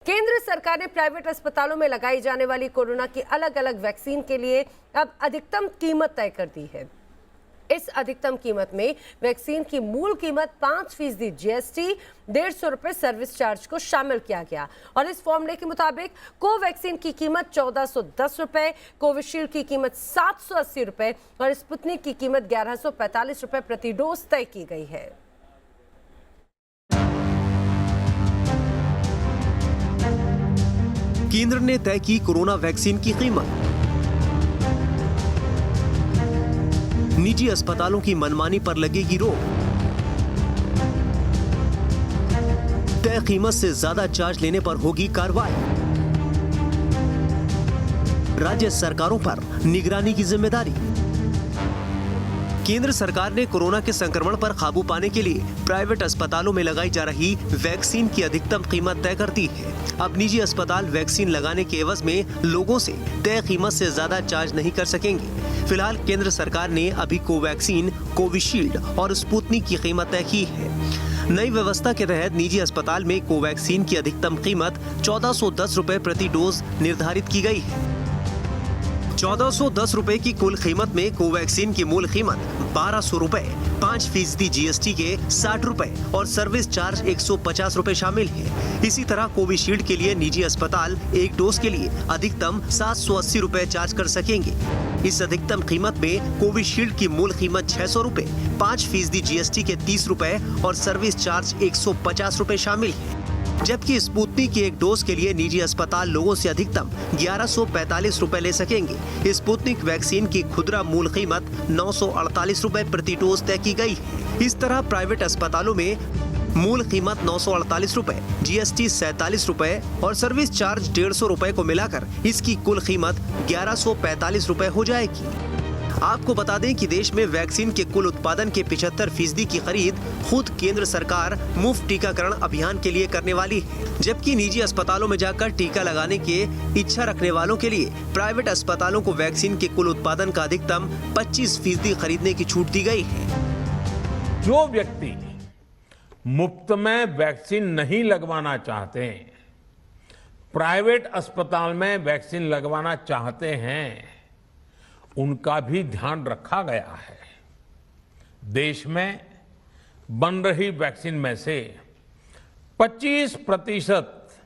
केंद्र सरकार ने प्राइवेट अस्पतालों में लगाई जाने वाली कोरोना की अलग अलग वैक्सीन के लिए अब अधिकतम कीमत तय कर दी है। इस अधिकतम कीमत में वैक्सीन की मूल कीमत 5% जीएसटी, 150 रुपए सर्विस चार्ज को शामिल किया गया और इस फॉर्मूले के मुताबिक कोवैक्सीन की कीमत 1410 रुपए, कोविशील्ड की कीमत 780 रुपए और स्पुतनिक की कीमत 1145 रुपए प्रति डोज तय की गई है। केंद्र ने तय की कोरोना वैक्सीन की कीमत। निजी अस्पतालों की मनमानी पर लगेगी रोक। तय कीमत से ज्यादा चार्ज लेने पर होगी कार्रवाई। राज्य सरकारों पर निगरानी की जिम्मेदारी। केंद्र सरकार ने कोरोना के संक्रमण पर काबू पाने के लिए प्राइवेट अस्पतालों में लगाई जा रही वैक्सीन की अधिकतम कीमत तय कर दी है। अब निजी अस्पताल वैक्सीन लगाने के एवज में लोगों से तय कीमत से ज्यादा चार्ज नहीं कर सकेंगे। फिलहाल केंद्र सरकार ने अभी कोवैक्सीन, कोविशील्ड और स्पुतनिक की कीमत तय की है। नई व्यवस्था के तहत निजी अस्पताल में कोवैक्सीन की अधिकतम कीमत 1410 रुपए प्रति डोज निर्धारित की गई है। 1410 रुपए की कुल कीमत में कोवैक्सीन की मूल कीमत 1200 रुपए, 5% जीएसटी के 60 रुपए और सर्विस चार्ज 150 रुपए शामिल है। इसी तरह कोविशील्ड के लिए निजी अस्पताल एक डोज के लिए अधिकतम 780 रुपए चार्ज कर सकेंगे। इस अधिकतम कीमत में कोविशील्ड की मूल कीमत 600 रुपए, 5% जीएसटी के 30 रुपए और सर्विस चार्ज 150 रुपए शामिल है। जबकि स्पुतनिक की एक डोज के लिए निजी अस्पताल लोगों से अधिकतम 1145 रुपए ले सकेंगे। स्पुतनिक वैक्सीन की खुदरा मूल कीमत 948 रुपए प्रति डोज तय की गई है। इस तरह प्राइवेट अस्पतालों में मूल कीमत 948 रुपए, जीएसटी 47 रुपए और सर्विस चार्ज 150 रुपए को मिलाकर इसकी कुल कीमत 1145 रुपए हो जाएगी। आपको बता दें कि देश में वैक्सीन के कुल उत्पादन के 75% की खरीद खुद केंद्र सरकार मुफ्त टीकाकरण अभियान के लिए करने वाली है, जबकि निजी अस्पतालों में जाकर टीका लगाने के इच्छा रखने वालों के लिए प्राइवेट अस्पतालों को वैक्सीन के कुल उत्पादन का अधिकतम 25% खरीदने की छूट दी गई है। जो व्यक्ति मुफ्त में वैक्सीन नहीं लगवाना चाहते, प्राइवेट अस्पताल में वैक्सीन लगवाना चाहते हैं, उनका भी ध्यान रखा गया है। देश में बन रही वैक्सीन में से 25%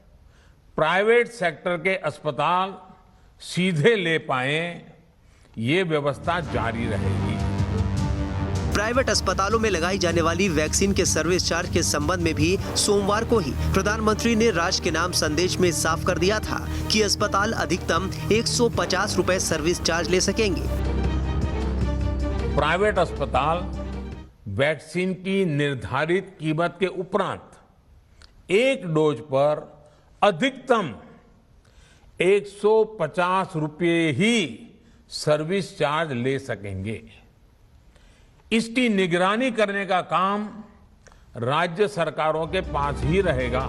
प्राइवेट सेक्टर के अस्पताल सीधे ले पाए, ये व्यवस्था जारी रहेगी। प्राइवेट अस्पतालों में लगाई जाने वाली वैक्सीन के सर्विस चार्ज के संबंध में भी सोमवार को ही प्रधानमंत्री ने राष्ट्र के नाम संदेश में साफ कर दिया था कि अस्पताल अधिकतम 150 रुपए सर्विस चार्ज ले सकेंगे। प्राइवेट अस्पताल वैक्सीन की निर्धारित कीमत के उपरांत एक डोज पर अधिकतम 150 रुपए ही सर्विस चार्ज ले सकेंगे। इसकी निगरानी करने का काम राज्य सरकारों के पास ही रहेगा।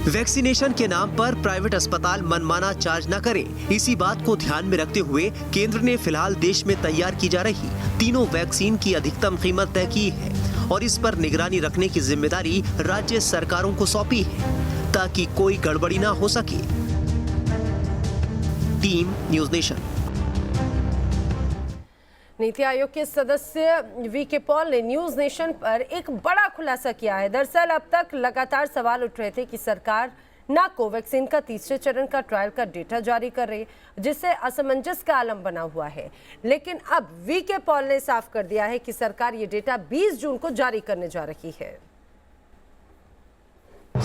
वैक्सीनेशन के नाम पर प्राइवेट अस्पताल मनमाना चार्ज न करें, इसी बात को ध्यान में रखते हुए केंद्र ने फिलहाल देश में तैयार की जा रही तीनों वैक्सीन की अधिकतम कीमत तय की है और इस पर निगरानी रखने की जिम्मेदारी राज्य सरकारों को सौंपी है ताकि कोई गड़बड़ी न हो सके। Team news nation. NITI Aayog के सदस्य वीके पॉल ने न्यूज नेशन पर एक बड़ा खुलासा किया है। दरअसल अब तक लगातार सवाल उठ रहे थे कि सरकार ना कोवैक्सीन का तीसरे चरण का ट्रायल का डेटा जारी कर रही, जिससे असमंजस का आलम बना हुआ है। लेकिन अब वीके पॉल ने साफ कर दिया है कि सरकार ये डेटा 20 जून को जारी करने जा रही है।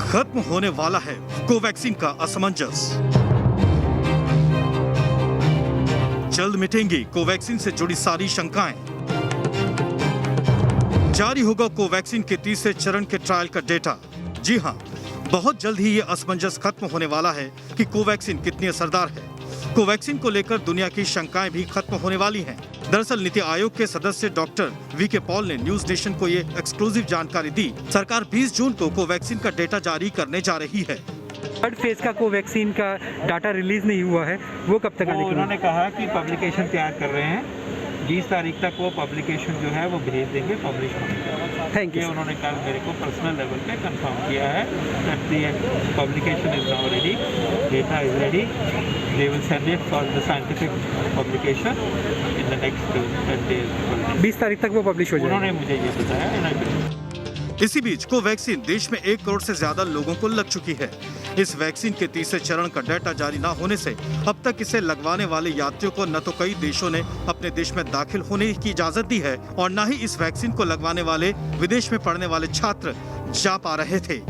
खत्म होने वाला है कोवैक्सीन का असमंजस। जल्द मिटेंगी कोवैक्सीन से जुड़ी सारी शंकाएं। जारी होगा कोवैक्सीन के तीसरे चरण के ट्रायल का डेटा। जी हां, बहुत जल्द ही ये असमंजस खत्म होने वाला है कि कोवैक्सीन कितनी असरदार है। कोवैक्सीन को लेकर दुनिया की शंकाएं भी खत्म होने वाली हैं। दरअसल नीति आयोग के सदस्य डॉक्टर वीके पॉल ने न्यूज नेशन को ये एक्सक्लूसिव जानकारी दी। सरकार 20 जून को कोवैक्सीन का डेटा जारी करने जा रही है। थर्ड फेज का कोवैक्सीन का डाटा रिलीज नहीं हुआ है, वो कब तक आने? उन्होंने कहा कि पब्लिकेशन तैयार कर रहे हैं, 20 तारीख तक वो पब्लिकेशन जो है वो भेज देंगे पब्लिश होने के बाद। थैंक यू ये उन्होंने कल मेरे को पर्सनल लेवल पे कंफर्म किया है that the publication is now ready, data is ready, they will send it for the scientific publication in the next 10 days. 20 तारीख तक वो पब्लिश हो जाएगा। उन्होंने मुझे ये बताया। इसी बीच कोवैक्सीन देश में 1 करोड़ से ज्यादा लोगों को लग चुकी है। इस वैक्सीन के तीसरे चरण का डाटा जारी न होने से अब तक इसे लगवाने वाले यात्रियों को न तो कई देशों ने अपने देश में दाखिल होने की इजाजत दी है और न ही इस वैक्सीन को लगवाने वाले विदेश में पढ़ने वाले छात्र जा पा रहे थे।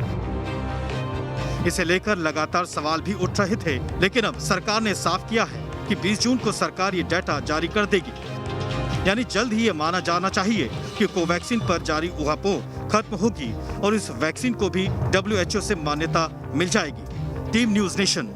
इसे लेकर लगातार सवाल भी उठ रहे थे, लेकिन अब सरकार ने साफ किया है कि 20 जून को सरकार ये डाटा जारी कर देगी। यानी जल्द ही ये माना जाना चाहिए कि कोवैक्सीन पर जारी ऊहापोह खत्म होगी और इस वैक्सीन को भी WHO से मान्यता मिल जाएगी। Team news nation.